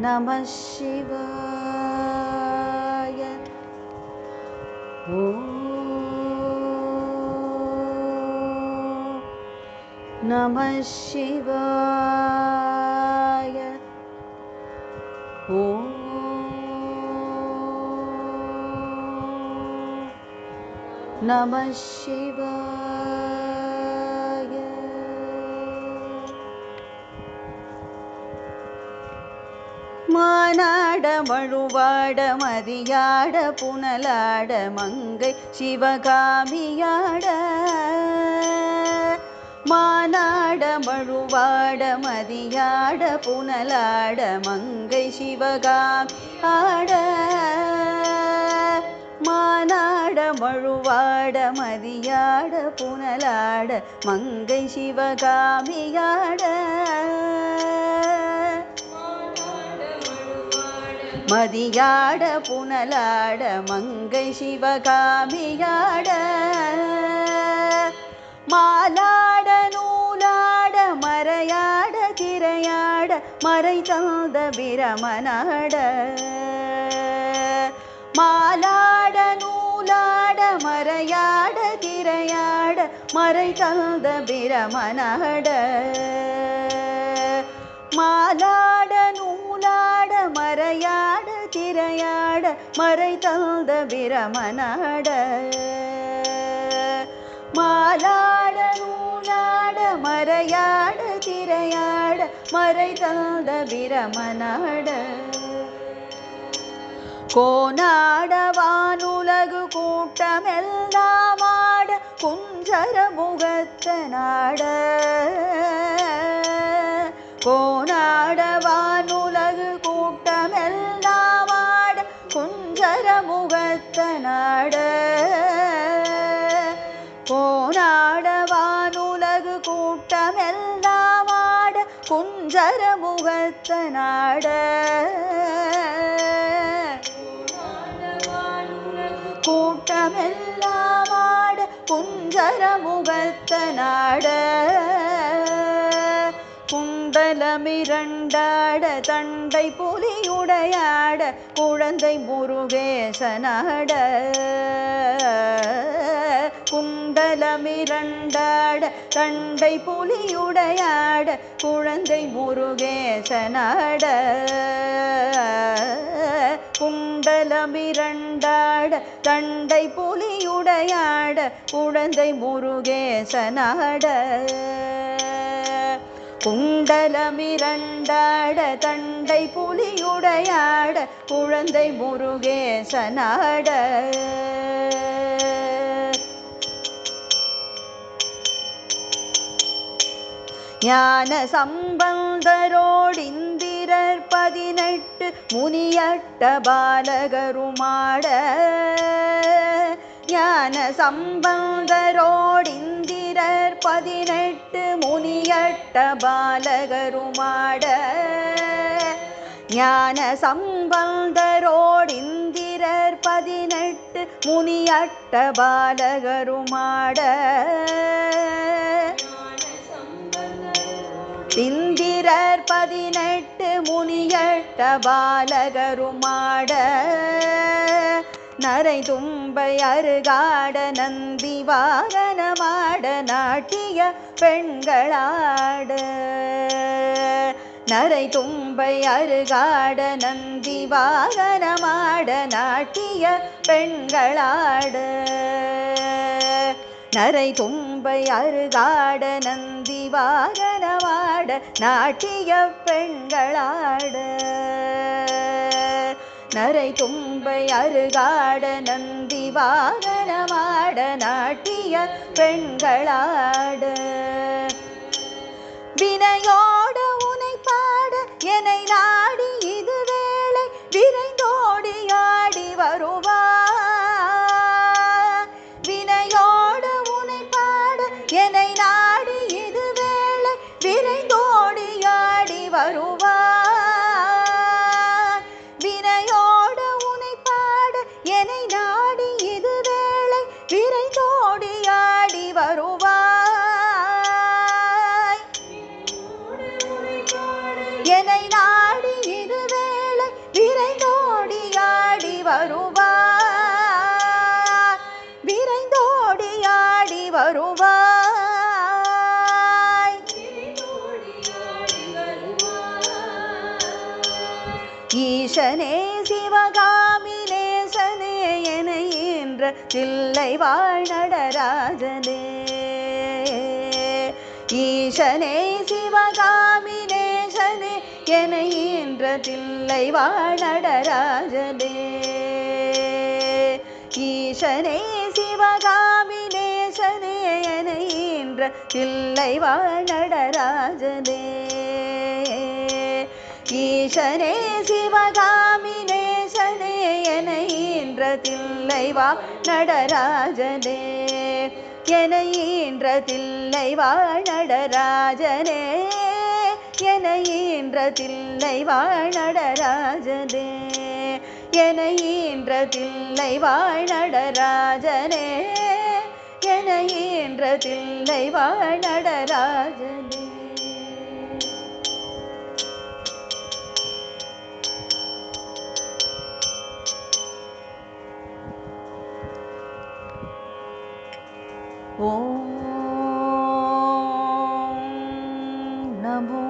நமः சிவாய. ஓம் நமः சிவாய. ஓம் நமः சிவாய. மானாட மழுவாட மதியாட புனலாட மங்கை சிவகாமியாட. மானாட மழுவாட மதியாட புனலாட மங்கை சிவகாமியாட. மானாட மழுவாட மதியாட புனலாட மங்கை சிவகாமியாட. மதியாட புனலாட மங்கை சிவகாமியாட. மாலாட நூலாட மறையாட திரையாட மறை தந்த பிரமனாட. மாலாட நூலாட மறையாட திரையாட மறை தந்த பிரமனாட. மாலாட நூலாட மறையாட திரையாட மறை தந்த பிரமனாட. மாலாட நூலாட மறையாட திரையாட மறை தந்த பிரமனாட. கோனாட வானுலகு கூட்டமெல்லாமாட குஞ்சர முகத்தனாட. கோனாட வானுலகு கூட்டமெல்லாமாட குஞ்சர முகத்தனாட. கோனாட வானுலகு கூட்டமெல்லாமாட குஞ்சர முகத்தனாட. கூட்டமெல்லாமாட குஞ்சர முகத்தனாட. குண்டலமிரண்டாட தண்டை புலியுடையாட குழந்தை முருகேசனாட. குண்டலமிரண்டாட தண்டை புலியுடையாட குழந்தை முருகேசனாட. குண்டலமிரண்டாட தண்டை புலியுடையாட குழந்தை முருகேசனாட. குண்டலமிரண்டாட தண்டை புலியுடையாட குழந்தை முருகேசனாட. ஞான சம்பந்தரோடிந்திரர் 18 முனியட்ட பாலகருமாட. ஞான சம்பந்தரோடிந்திரர் 18 முனியட்ட பாலகருமாட. ஞான சம்பந்தரோடிந்திரர் 18 முனியட்ட பாலகருமாட. இந்திரர் 18 முனியட்ட பாலகருமாட. நரை தும்பை அருகாட நந்தி வாகனமாட நாட்டிய பெண்களாட. நரை தும்பை அருகாட நந்தி வாகனமாட நாட்டிய பெண்களாட. நரை தும்பை அருகாட நந்தி வாகனமாட நாட்டிய பெண்களாட. நரை தும்பை அருகாட நந்தி வாகனமாட நாட்டிய பெண்களாட. வினையோட உனை பாட என்னை நாடி இது வேளை விரைந்தோடி ஆடி வருவார். வினையோட உனை பாட என்னை நாடி இது வேளை விரைந்தோடி ஆடி வருவார். வினையோட உனை பாட என்னை நாடி இது வேளை விரைந்தோடி ஆடி வருவார். வருவாய். ஈசனே சிவகாமி நேசனே என ஈன்ற தில்லை வாழ் நடராஜனே. ஈசனே சிவகாமி நேசனே என ஈன்ற தில்லை வாழ் நடராஜனே. ஈசனே சிவகாமி நேசனே என ஈன்ற தில்லை வாழ் நடராஜனே. ஈசனே சிவகாமி நேசனே என ஈன்ற தில்லை வாழ் நடராஜனே. என ஈன்ற தில்லை வாழ் நடராஜனே. என ஈன்ற தில்லை வாழ் நடராஜனே. என ஈன்ற தில்லை வாழ் நடராஜனே. என ஈன்ற தில்லை வாழ் நடராஜனே. ஓம் நமோ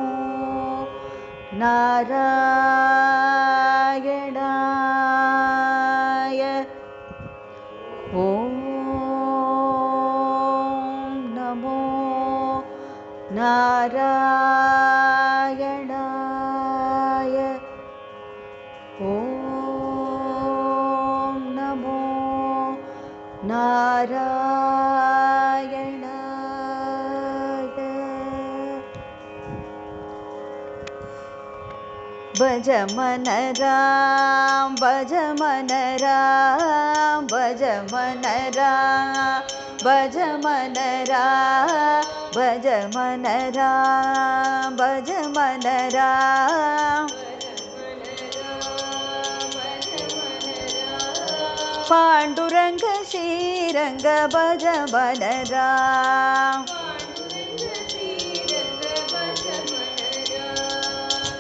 நாராயணாய. ஓம் நமோ நாராயணாய. ஓம் நமோ நாராயணாய. भज मन राम भज मन राम भज मन राम भज मन राम भज मन राम भज मन राम. पांडुरंग श्रीरंग भज मन राम.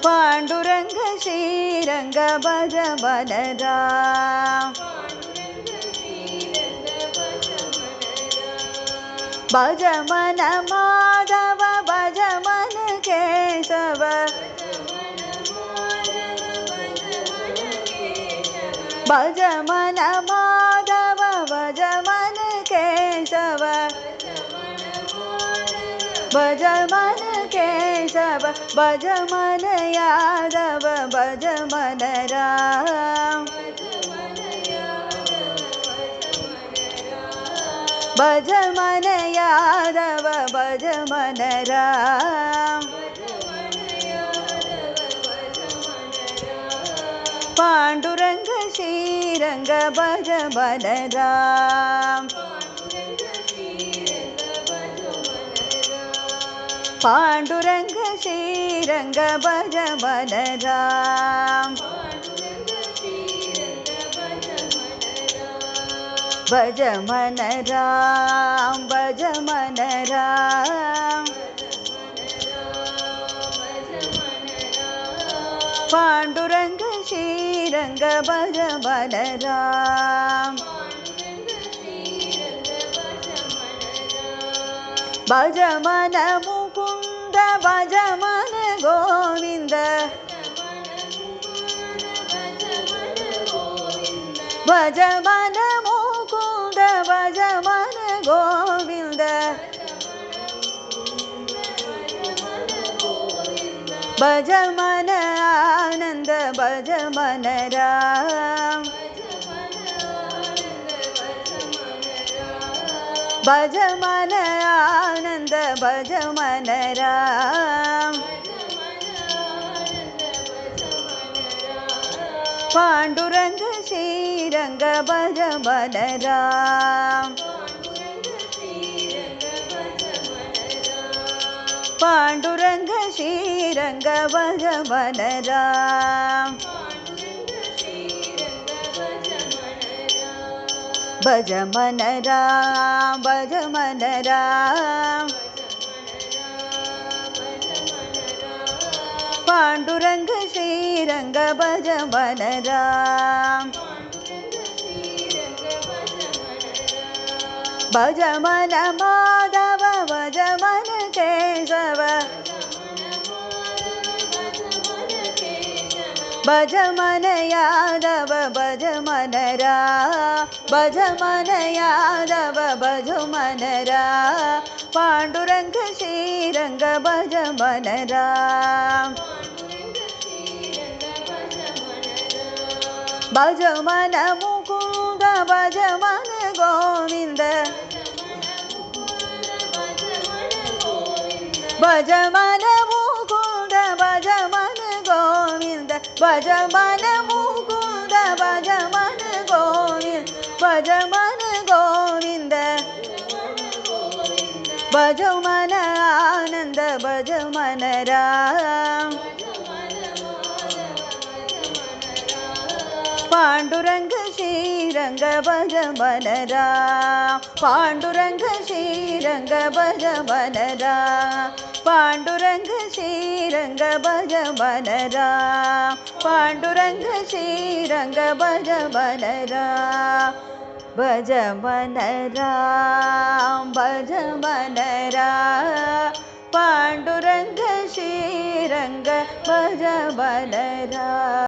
पांडुरंग श्रीरंग भज मन राम. भज मन माधव भज मन केशव. भज मन माधव भज मन केशव. भज मन केशव भज मन यादव भज मन राम. भज मन यादव भज मन राम. पांडुरंग श्रीरंग भज मन राम. पांडुरंग श्रीरंग भज मन राम. भज मन राम भज मन राम. पांडुरंग श्रीरंग भज मन राम. भज मन मुकुंद भज मन गोविंद. भज मन मुकुंद भज मन गोविंद. भज मन आनंद भज मन राम. भज मन आनंद भज मन राम. पांडुरंग श्रीरंग भज मन राम. पांडुरंग श्रीरंग भज मन राम. भज मन राम भज मन राम. पांडुरंग श्रीरंग भज मन राम. भज मन माधव भज मन केशव भज मन यादव भज मन भज मन यादव भज मन पांडुरंग श्रीरंग भज मन भज मन मुकुंद भज मन गोविंद भज मन मुकुंद भज मन गोविंद भज मन मुकुंद भज मन गोविंद भज मन गोविंद भज मन आनंद भज मन राम पांडुरंग श्रीरंग भज मन राम पांडुरंग श्रीरंग भज मन राम पांडुरंग श्रीरंग भज मन राम पांडुरंग श्रीरंग भज मन राम भज मन राम भज मन राम पांडुरंग श्रीरंग भज मन राम।